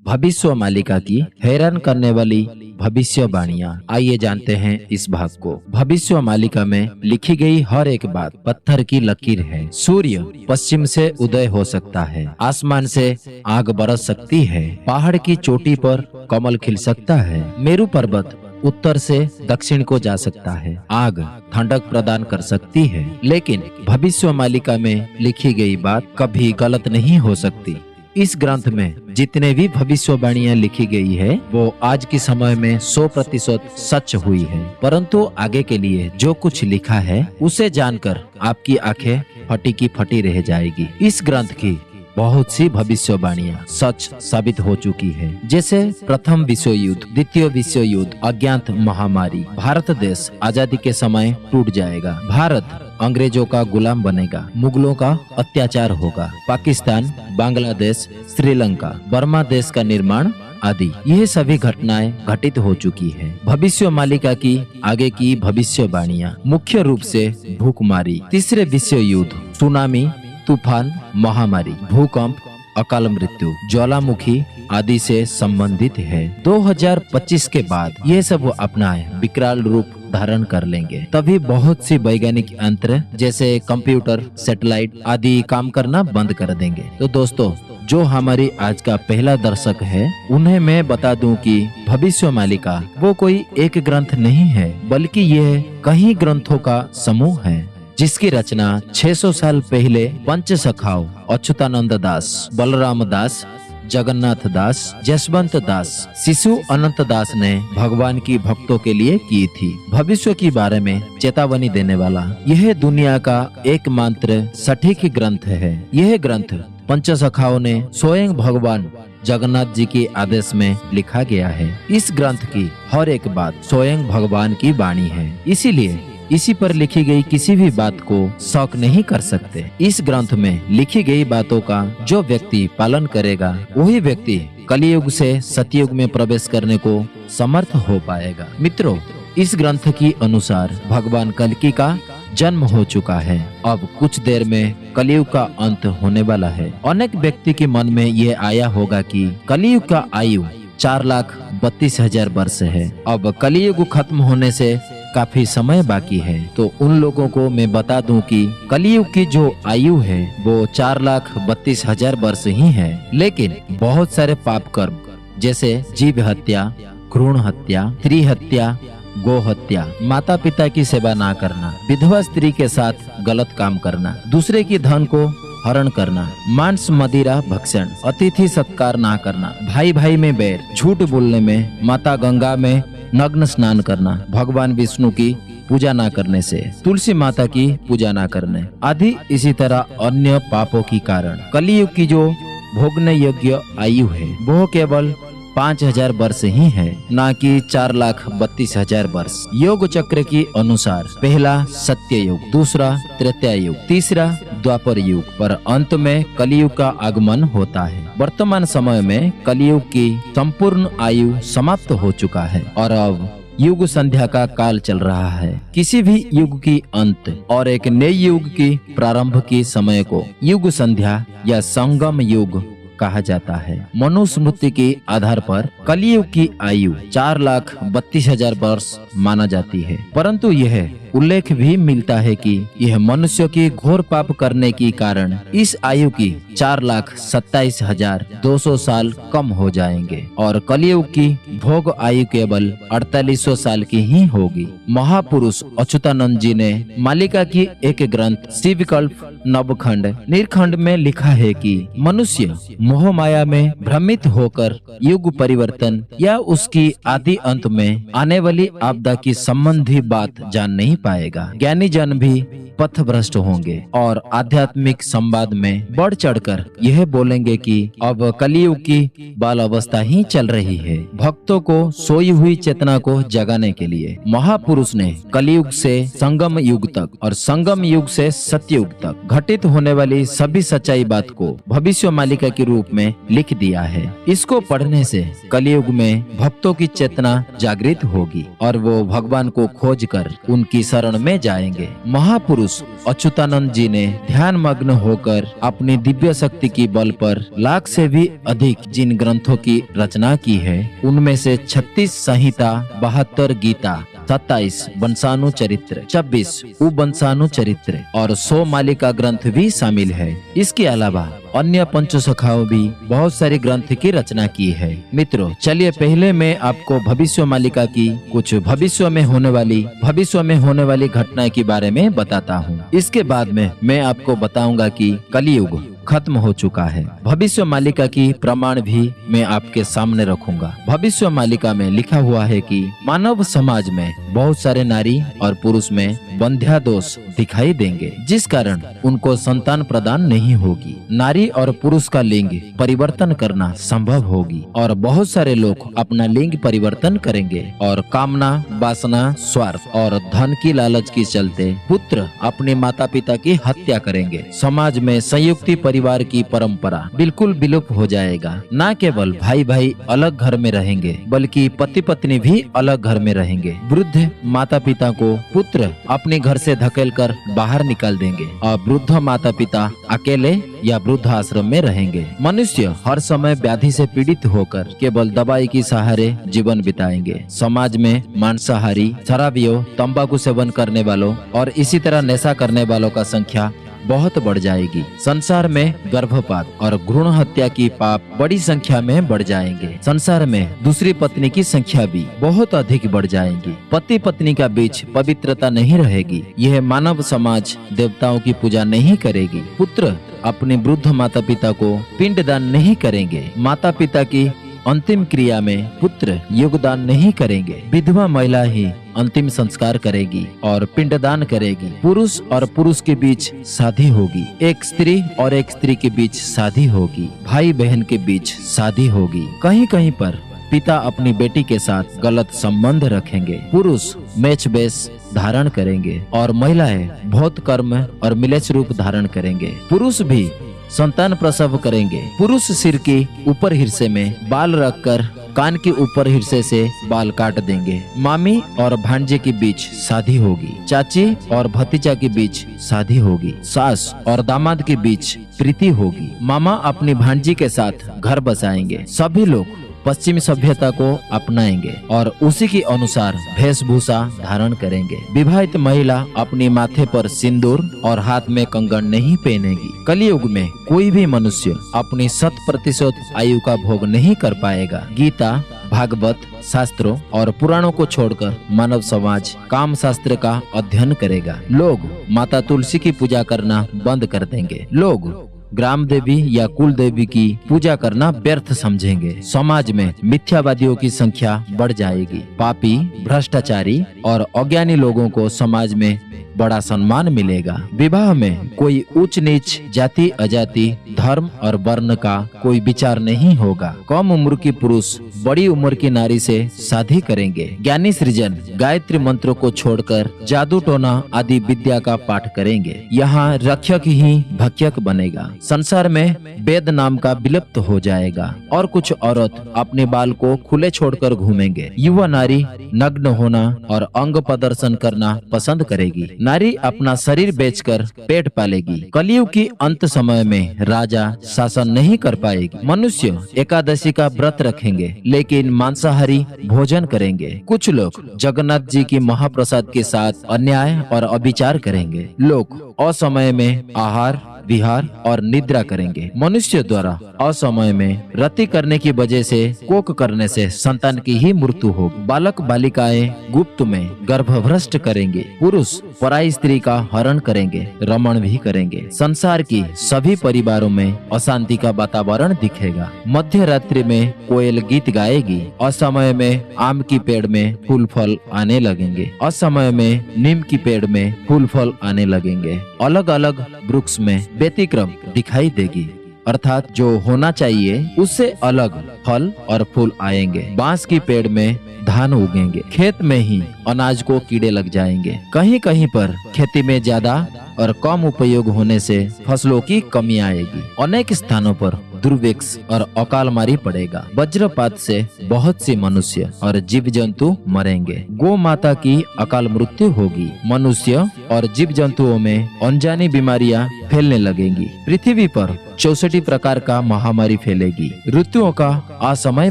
भविष्य मालिका की हैरान करने वाली भविष्यवाणियां। आइए जानते हैं इस भाग को। भविष्य मालिका में लिखी गई हर एक बात पत्थर की लकीर है। सूर्य पश्चिम से उदय हो सकता है, आसमान से आग बरस सकती है, पहाड़ की चोटी पर कमल खिल सकता है, मेरू पर्वत उत्तर से दक्षिण को जा सकता है, आग ठंडक प्रदान कर सकती है, लेकिन भविष्य मालिका में लिखी गई बात कभी गलत नहीं हो सकती। इस ग्रंथ में जितने भी भविष्यवाणियां लिखी गई है वो आज के समय में 100% सच हुई है, परंतु आगे के लिए जो कुछ लिखा है उसे जानकर आपकी आंखें फटी की फटी रह जाएगी। इस ग्रंथ की बहुत सी भविष्यवाणियां सच साबित हो चुकी है, जैसे प्रथम विश्व युद्ध, द्वितीय विश्व युद्ध, अज्ञात महामारी, भारत देश आजादी के समय टूट जाएगा, भारत अंग्रेजों का गुलाम बनेगा, मुगलों का अत्याचार होगा, पाकिस्तान, बांग्लादेश, श्रीलंका, बर्मा देश का निर्माण आदि ये सभी घटनाएं घटित हो चुकी है। भविष्य मालिका की आगे की भविष्यवाणियां मुख्य रूप से भूखमारी, तीसरे विश्व युद्ध, सुनामी, तूफान, महामारी, भूकंप, अकाल मृत्यु, ज्वालामुखी आदि से संबंधित है। 2025 के बाद ये सब अपना विकराल रूप धारण कर लेंगे, तभी बहुत सी वैज्ञानिक यंत्र जैसे कंप्यूटर, सैटेलाइट आदि काम करना बंद कर देंगे। तो दोस्तों, जो हमारी आज का पहला दर्शक है उन्हें मैं बता दूं कि भविष्य मालिका वो कोई एक ग्रंथ नहीं है, बल्कि यह कई ग्रंथों का समूह है जिसकी रचना 600 साल पहले पंच सखाओं अच्युतानंद दास, बलराम दास, जगन्नाथ दास, जसवंत दास, शिशु अनंत दास ने भगवान की भक्तों के लिए की थी। भविष्य के बारे में चेतावनी देने वाला यह दुनिया का एकमात्र सटीक ग्रंथ है। यह ग्रंथ पंचसखाओं ने स्वयं भगवान जगन्नाथ जी के आदेश में लिखा गया है। इस ग्रंथ की हर एक बात स्वयं भगवान की वाणी है, इसीलिए इसी पर लिखी गई किसी भी बात को शक नहीं कर सकते। इस ग्रंथ में लिखी गई बातों का जो व्यक्ति पालन करेगा वही व्यक्ति कलियुग से सतयुग में प्रवेश करने को समर्थ हो पाएगा। मित्रों, इस ग्रंथ की अनुसार भगवान कल्कि का जन्म हो चुका है। अब कुछ देर में कलियुग का अंत होने वाला है। अनेक व्यक्ति के मन में ये आया होगा कि कलियुग का आयु 4,32,000 वर्ष है। अब कलियुग खत्म होने से काफी समय बाकी है, तो उन लोगों को मैं बता दूं कि कलियुग की जो आयु है वो 4,32,000 वर्ष ही है, लेकिन बहुत सारे पाप कर्म जैसे जीव हत्या, भ्रूण हत्या, स्त्री हत्या, गो हत्या, माता पिता की सेवा ना करना, विधवा स्त्री के साथ गलत काम करना, दूसरे की धन को हरण करना, मांस मदिरा भक्षण, अतिथि सत्कार ना करना, भाई भाई में बैर, झूठ बोलने में, माता गंगा में नग्न स्नान करना, भगवान विष्णु की पूजा ना करने से, तुलसी माता की पूजा ना करने आदि इसी तरह अन्य पापों के कारण कलियुग की जो भोगने योग्य आयु है वो केवल 5,000 वर्ष ही है, ना कि 4,32,000 वर्ष। योग चक्र के अनुसार पहला सत्य युग, दूसरा त्रेता युग, तीसरा द्वापर युग, पर अंत में कलियुग का आगमन होता है। वर्तमान समय में कलियुग की संपूर्ण आयु समाप्त हो चुका है और अब युग संध्या का काल चल रहा है। किसी भी युग की अंत और एक नए युग की प्रारंभ के समय को युग संध्या या संगम युग कहा जाता है। मनुस्मृति के आधार पर कलियुग की आयु 4,32,000 वर्ष माना जाती है, परंतु यह उल्लेख भी मिलता है कि यह मनुष्य की घोर पाप करने के कारण इस आयु की 4,27,200 साल कम हो जाएंगे और कलियुग की भोग आयु केवल 4,800 साल की ही होगी। महापुरुष अच्युतानंद जी ने मालिका की एक ग्रंथ शिवकल्प नवखंड निर्खंड में लिखा है कि मनुष्य मोह माया में भ्रमित होकर युग परिवर्तन या उसकी आदि अंत में आने वाली आपदा की संबंधी बात जान नहीं पाएगा। ज्ञानी जन भी पथ भ्रष्ट होंगे और आध्यात्मिक संवाद में बढ़ चढ़कर यह बोलेंगे कि अब कलियुग की बाल अवस्था ही चल रही है। भक्तों को सोई हुई चेतना को जगाने के लिए महापुरुष ने कलियुग से संगम युग तक और संगम युग से सतयुग तक घटित होने वाली सभी सच्चाई बात को भविष्य मालिका के रूप में लिख दिया है। इसको पढ़ने से कलियुग में भक्तों की चेतना जागृत होगी और वो भगवान को खोज कर उनकी शरण में जाएंगे। महापुरुष अच्युतानंद जी ने ध्यान मग्न होकर अपनी दिव्य शक्ति की बल पर लाख से भी अधिक जिन ग्रंथों की रचना की है, उनमें से 36 संहिता, 72 गीता, 27 वंशानु चरित्र, 26 उवंशानु चरित्र और 100 मालिका ग्रंथ भी शामिल है। इसके अलावा अन्य पंचसखाओं भी बहुत सारे ग्रंथ की रचना की है। मित्रों, चलिए पहले मैं आपको भविष्य मालिका की कुछ भविष्य में होने वाली घटनाएं के बारे में बताता हूँ। इसके बाद में मैं आपको बताऊंगा कि कलियुग खत्म हो चुका है। भविष्य मालिका की प्रमाण भी मैं आपके सामने रखूंगा। भविष्य मालिका में लिखा हुआ है कि मानव समाज में बहुत सारे नारी और पुरुष में बंध्या दोष दिखाई देंगे, जिस कारण उनको संतान प्रदान नहीं होगी। नारी और पुरुष का लिंग परिवर्तन करना संभव होगी और बहुत सारे लोग अपना लिंग परिवर्तन करेंगे और कामना, वासना, स्वार्थ और धन की लालच के चलते पुत्र अपने माता पिता की हत्या करेंगे। समाज में संयुक्त परिवार की परंपरा बिल्कुल विलुप्त हो जाएगा। न केवल भाई भाई अलग घर में रहेंगे, बल्कि पति पत्नी भी अलग घर में रहेंगे। वृद्ध माता पिता को पुत्र अपने घर से धकेलकर बाहर निकाल देंगे और वृद्ध माता पिता अकेले या वृद्ध आश्रम में रहेंगे। मनुष्य हर समय व्याधि से पीड़ित होकर केवल दवाई की सहारे जीवन बिताएंगे। समाज में मांसाहारी, शराबियों, तंबाकू सेवन करने वालों और इसी तरह नशा करने वालों का संख्या बहुत बढ़ जाएगी। संसार में गर्भपात और भ्रूण हत्या की पाप बड़ी संख्या में बढ़ जाएंगे। संसार में दूसरी पत्नी की संख्या भी बहुत अधिक बढ़ जाएगी। पति पत्नी का बीच पवित्रता नहीं रहेगी। यह मानव समाज देवताओं की पूजा नहीं करेगी। पुत्र अपने वृद्ध माता पिता को पिंडदान नहीं करेंगे। माता पिता की अंतिम क्रिया में पुत्र योगदान नहीं करेंगे। विधवा महिला ही अंतिम संस्कार करेगी और पिंडदान करेगी। पुरुष और पुरुष के बीच शादी होगी। एक स्त्री और एक स्त्री के बीच शादी होगी। भाई बहन के बीच शादी होगी। कहीं कहीं पर पिता अपनी बेटी के साथ गलत संबंध रखेंगे। पुरुष मेष वेश धारण करेंगे और महिलाएं भौत कर्म और मिलेच्छ रूप धारण करेंगे। पुरुष भी संतान प्रसव करेंगे। पुरुष सिर के ऊपर हिस्से में बाल रखकर कान के ऊपर हिस्से से बाल काट देंगे। मामी और भांजे के बीच शादी होगी। चाची और भतीजा के बीच शादी होगी। सास और दामाद के बीच प्रीति होगी। मामा अपनी भांजी के साथ घर बसाएंगे। सभी लोग पश्चिमी सभ्यता को अपनाएंगे और उसी के अनुसार वेशभूषा धारण करेंगे। विवाहित महिला अपने माथे पर सिंदूर और हाथ में कंगन नहीं पहनेगी। कलियुग में कोई भी मनुष्य अपनी 100% आयु का भोग नहीं कर पाएगा। गीता, भागवत, शास्त्रों और पुराणों को छोड़कर मानव समाज काम शास्त्र का अध्ययन करेगा। लोग माता तुलसी की पूजा करना बंद कर देंगे। लोग ग्राम देवी या कुल देवी की पूजा करना व्यर्थ समझेंगे। समाज में मिथ्यावादियों की संख्या बढ़ जाएगी। पापी, भ्रष्टाचारी और अज्ञानी लोगों को समाज में बड़ा सम्मान मिलेगा। विवाह में कोई ऊंच नीच, जाति अजाति, धर्म और वर्ण का कोई विचार नहीं होगा। कम उम्र की पुरुष बड़ी उम्र की नारी से शादी करेंगे। ज्ञानी सृजन गायत्री मंत्रों को छोड़कर जादू टोना आदि विद्या का पाठ करेंगे। यहाँ रक्षक ही भक्षक बनेगा। संसार में वेद नाम का विलुप्त हो जाएगा और कुछ औरत अपने बाल को खुले छोड़कर घूमेंगे। युवा नारी नग्न होना और अंग प्रदर्शन करना पसंद करेगी। नारी अपना शरीर बेचकर पेट पालेगी। कलियुग की अंत समय में राजा शासन नहीं कर पाएगी। मनुष्य एकादशी का व्रत रखेंगे लेकिन मांसाहारी भोजन करेंगे। कुछ लोग जगन्नाथ जी की महाप्रसाद के साथ अन्याय और अविचार करेंगे। लोग असमय में आहार, विहार और निद्रा करेंगे। मनुष्य द्वारा असमय में रति करने की वजह से कोक करने से संतान की ही मृत्यु होगी। बालक बालिकाएं गुप्त में गर्भभ्रष्ट करेंगे। पुरुष पराई स्त्री का हरण करेंगे, रमण भी करेंगे। संसार की सभी परिवारों में अशांति का वातावरण दिखेगा। मध्य रात्रि में कोयल गीत गाएगी। असमय में आम की पेड़ में फूल फल आने लगेंगे। असमय में नीम की पेड़ में फूल फल आने लगेंगे। अलग अलग वृक्ष में व्यतिक्रम दिखाई देगी, अर्थात जो होना चाहिए उससे अलग फल और फूल आएंगे। बांस की पेड़ में धान उगेंगे। खेत में ही अनाज को कीड़े लग जाएंगे। कहीं कहीं पर खेती में ज्यादा और कम उपयोग होने से फसलों की कमी आएगी। अनेक स्थानों पर दुर्भिक्ष और अकाल मारी पड़ेगा। वज्रपात से बहुत सी मनुष्य और जीव जंतु मरेंगे। गौ माता की अकाल मृत्यु होगी। मनुष्य और जीव जंतुओं में अनजानी बीमारियां फैलने लगेंगी। पृथ्वी पर 64 प्रकार का महामारी फैलेगी। ऋतुओं का असमय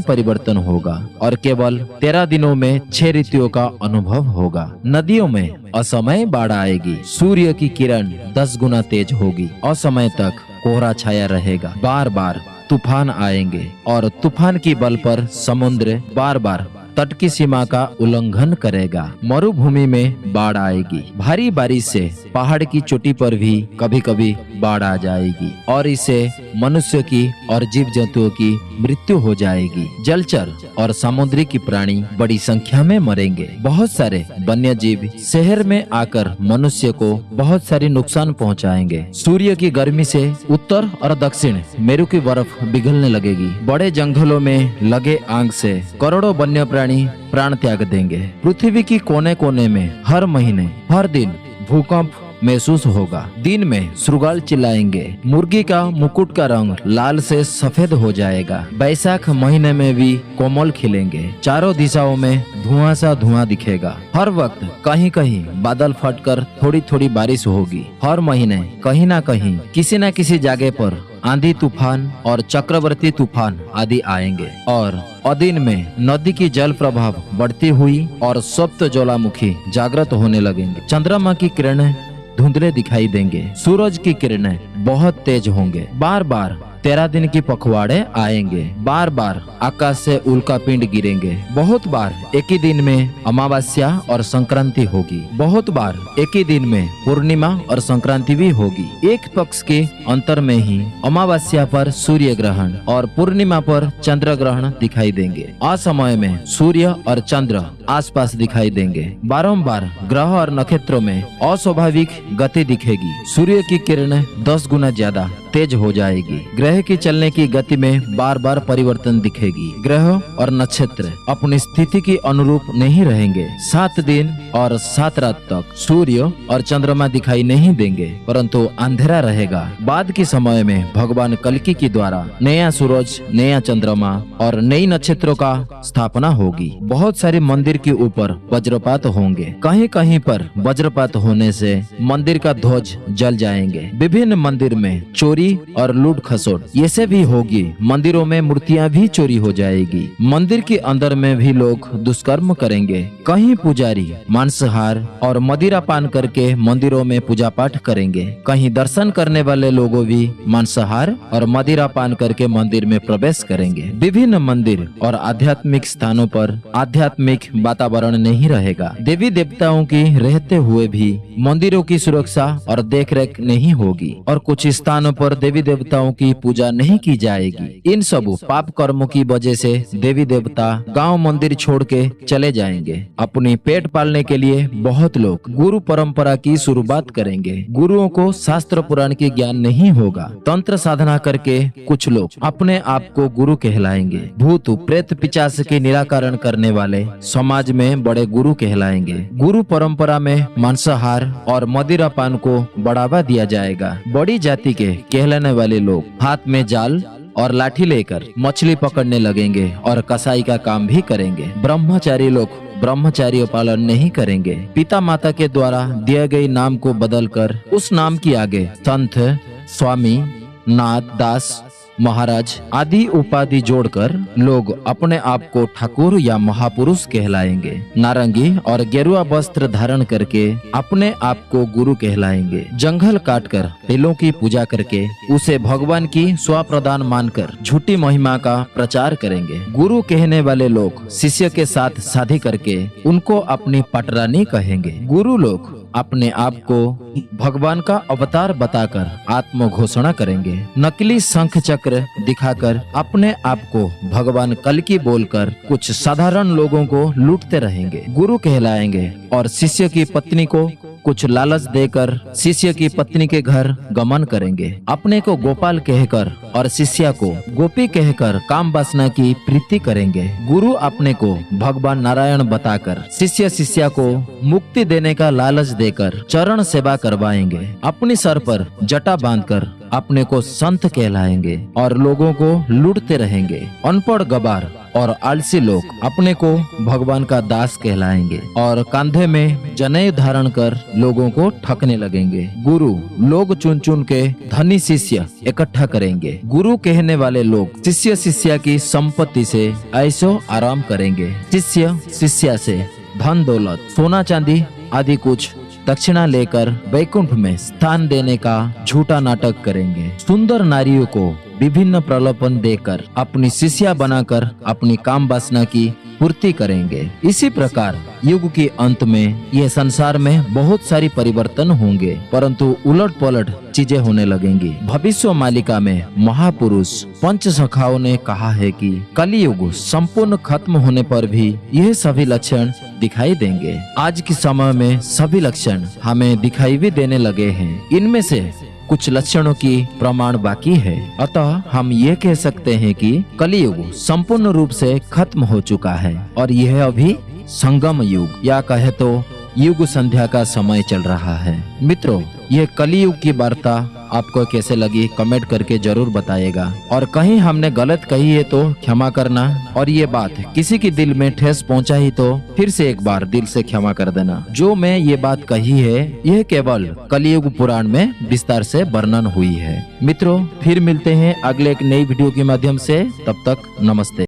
परिवर्तन होगा और केवल 13 दिनों में 6 ऋतुओं का अनुभव होगा। नदियों में असमय बाढ़ आएगी। सूर्य की किरण 10 गुना तेज होगी। असमय तक कोहरा छाया रहेगा। बार बार तूफान आएंगे और तूफान की बल पर समुद्र बार बार तट की सीमा का उल्लंघन करेगा। मरुभूमि में बाढ़ आएगी। भारी बारिश से पहाड़ की चोटी पर भी कभी कभी बाढ़ आ जाएगी और इससे मनुष्य की और जीव जंतुओं की मृत्यु हो जाएगी। जलचर और समुद्री प्राणी बड़ी संख्या में मरेंगे। बहुत सारे वन्य जीव शहर में आकर मनुष्य को बहुत सारी नुकसान पहुंचाएंगे। सूर्य की गर्मी से उत्तर और दक्षिण मेरु की बर्फ पिघलने लगेगी। बड़े जंगलों में लगे आग से करोड़ों वन्य प्राणी प्राण त्याग देंगे। पृथ्वी की कोने कोने में हर महीने हर दिन भूकंप महसूस होगा। दिन में श्रृगाल चिल्लाएंगे। मुर्गी का मुकुट का रंग लाल से सफेद हो जाएगा। बैसाख महीने में भी कोमल खिलेंगे। चारों दिशाओं में धुआं सा धुआं दिखेगा। हर वक्त कहीं कहीं बादल फटकर थोड़ी थोड़ी बारिश होगी। हर महीने कहीं ना कहीं किसी न किसी जगह पर आंधी तूफान और चक्रवर्ती तूफान आदि आएंगे और अदिन में नदी की जल प्रभाव बढ़ती हुई और सप्त ज्वालामुखी जागृत होने लगेंगे। चंद्रमा की किरणें धुंधले दिखाई देंगे। सूरज की किरणें बहुत तेज होंगे। बार बार 13 दिन की पखवाड़े आएंगे। बार बार आकाश से उल्का पिंड गिरेंगे। बहुत बार एक ही दिन में अमावस्या और संक्रांति होगी। बहुत बार एक ही दिन में पूर्णिमा और संक्रांति भी होगी। एक पक्ष के अंतर में ही अमावस्या पर सूर्य ग्रहण और पूर्णिमा पर चंद्र ग्रहण दिखाई देंगे। असमय में सूर्य और चंद्र आसपास दिखाई देंगे। बारंबार ग्रह और नक्षत्रों में अस्वाभाविक गति दिखेगी। सूर्य की किरणें 10 गुना ज्यादा तेज हो जाएगी। ग्रह की चलने की गति में बार बार परिवर्तन दिखेगी। ग्रह और नक्षत्र अपनी स्थिति के अनुरूप नहीं रहेंगे। 7 दिन और 7 रात तक सूर्य और चंद्रमा दिखाई नहीं देंगे, परंतु अंधेरा रहेगा। बाद के समय में भगवान कल्कि के द्वारा नया सूरज, नया चंद्रमा और नई नक्षत्रों का स्थापना होगी। बहुत सारे मंदिर के ऊपर वज्रपात होंगे। कहीं कहीं पर वज्रपात होने से मंदिर का ध्वज जल जाएंगे। विभिन्न मंदिर में चोरी और लूट खसोट ये से भी होगी। मंदिरों में मूर्तियां भी चोरी हो जाएगी। मंदिर के अंदर में भी लोग दुष्कर्म करेंगे। कहीं पुजारी मांसाहार और मदिरा पान करके मंदिरों में पूजा पाठ करेंगे। कहीं दर्शन करने वाले लोगों भी मांसाहार और मदिरा पान करके मंदिर में प्रवेश करेंगे। विभिन्न मंदिर और आध्यात्मिक स्थानों पर आध्यात्मिक वातावरण नहीं रहेगा। देवी देवताओं की रहते हुए भी मंदिरों की सुरक्षा और देखरेख नहीं होगी और कुछ स्थानों पर देवी देवताओं की पूजा नहीं की जाएगी। इन सब पाप कर्मों की वजह से देवी देवता गांव मंदिर छोड़ के चले जाएंगे। अपनी पेट पालने के लिए बहुत लोग गुरु परंपरा की शुरुआत करेंगे। गुरुओं को शास्त्र पुराण की ज्ञान नहीं होगा। तंत्र साधना करके कुछ लोग अपने आप को गुरु कहलाएंगे। भूत प्रेत पिशाच के निराकरण करने वाले समाज में बड़े गुरु कहलाएंगे। गुरु परंपरा में मांसाहार और मदिरा पान को बढ़ावा दिया जाएगा। बड़ी जाति के कहलाने वाले लोग हाथ में जाल और लाठी लेकर मछली पकड़ने लगेंगे और कसाई का काम भी करेंगे। ब्रह्मचारी लोग ब्रह्मचार्य पालन नहीं करेंगे। पिता माता के द्वारा दिए गए नाम को बदलकर उस नाम की आगे संत, स्वामी, नाथ, दास, महाराज आदि उपाधि जोड़कर लोग अपने आप को ठाकुर या महापुरुष कहलाएंगे। नारंगी और गेरुआ वस्त्र धारण करके अपने आप को गुरु कहलाएंगे। जंगल काटकर पेड़ों की पूजा करके उसे भगवान की स्वप्रदान मानकर झूठी महिमा का प्रचार करेंगे। गुरु कहने वाले लोग शिष्य के साथ शादी करके उनको अपनी पटरानी कहेंगे। गुरु लोग अपने आप को भगवान का अवतार बताकर आत्म घोषणा करेंगे। नकली शंख चक्र दिखाकर अपने आप को भगवान कल्कि बोलकर कुछ साधारण लोगों को लूटते रहेंगे। गुरु कहलाएंगे और शिष्य की पत्नी को कुछ लालच देकर शिष्य की पत्नी के घर गमन करेंगे। अपने को गोपाल कहकर और शिष्या को गोपी कहकर काम वासना की प्रीति करेंगे। गुरु अपने को भगवान नारायण बताकर शिष्य शिष्या को मुक्ति देने का लालच देकर चरण सेवा करवाएंगे। अपनी सर पर जटा बांधकर अपने को संत कहलाएंगे और लोगों को लूटते रहेंगे। अनपढ़ गवार और आलसी लोग अपने को भगवान का दास कहलाएंगे और कंधे में जनेऊ धारण कर लोगों को ठगने लगेंगे। गुरु लोग चुन चुन के धनी शिष्य इकट्ठा करेंगे। गुरु कहने वाले लोग शिष्य शिष्या की संपत्ति से ऐशो आराम करेंगे। शिष्य शिष्या से धन दौलत सोना चांदी आदि कुछ दक्षिणा लेकर वैकुंठ में स्थान देने का झूठा नाटक करेंगे। सुंदर नारियों को विभिन्न प्रलोभन देकर अपनी शिष्या बनाकर अपनी काम वासना की पूर्ति करेंगे। इसी प्रकार युग के अंत में यह संसार में बहुत सारी परिवर्तन होंगे, परंतु उलट पलट चीजें होने लगेंगी। भविष्य मालिका में महापुरुष पंच सखाओं ने कहा है कि कलियुग संपूर्ण खत्म होने पर भी यह सभी लक्षण दिखाई देंगे। आज के समय में सभी लक्षण हमें दिखाई भी देने लगे हैं। इनमें से कुछ लक्षणों की प्रमाण बाकी है। अतः हम ये कह सकते हैं कि कलियुग संपूर्ण रूप से खत्म हो चुका है और यह अभी संगम युग या कहे तो युग संध्या का समय चल रहा है। मित्रों, यह कलियुग की वार्ता आपको कैसे लगी कमेंट करके जरूर बताइएगा और कहीं हमने गलत कही है तो क्षमा करना और ये बात किसी के दिल में ठेस पहुंचाई तो फिर से एक बार दिल से क्षमा कर देना। जो मैं ये बात कही है यह केवल कलियुग पुराण में विस्तार से वर्णन हुई है। मित्रों, फिर मिलते हैं अगले एक नई वीडियो के माध्यम से। तब तक नमस्ते।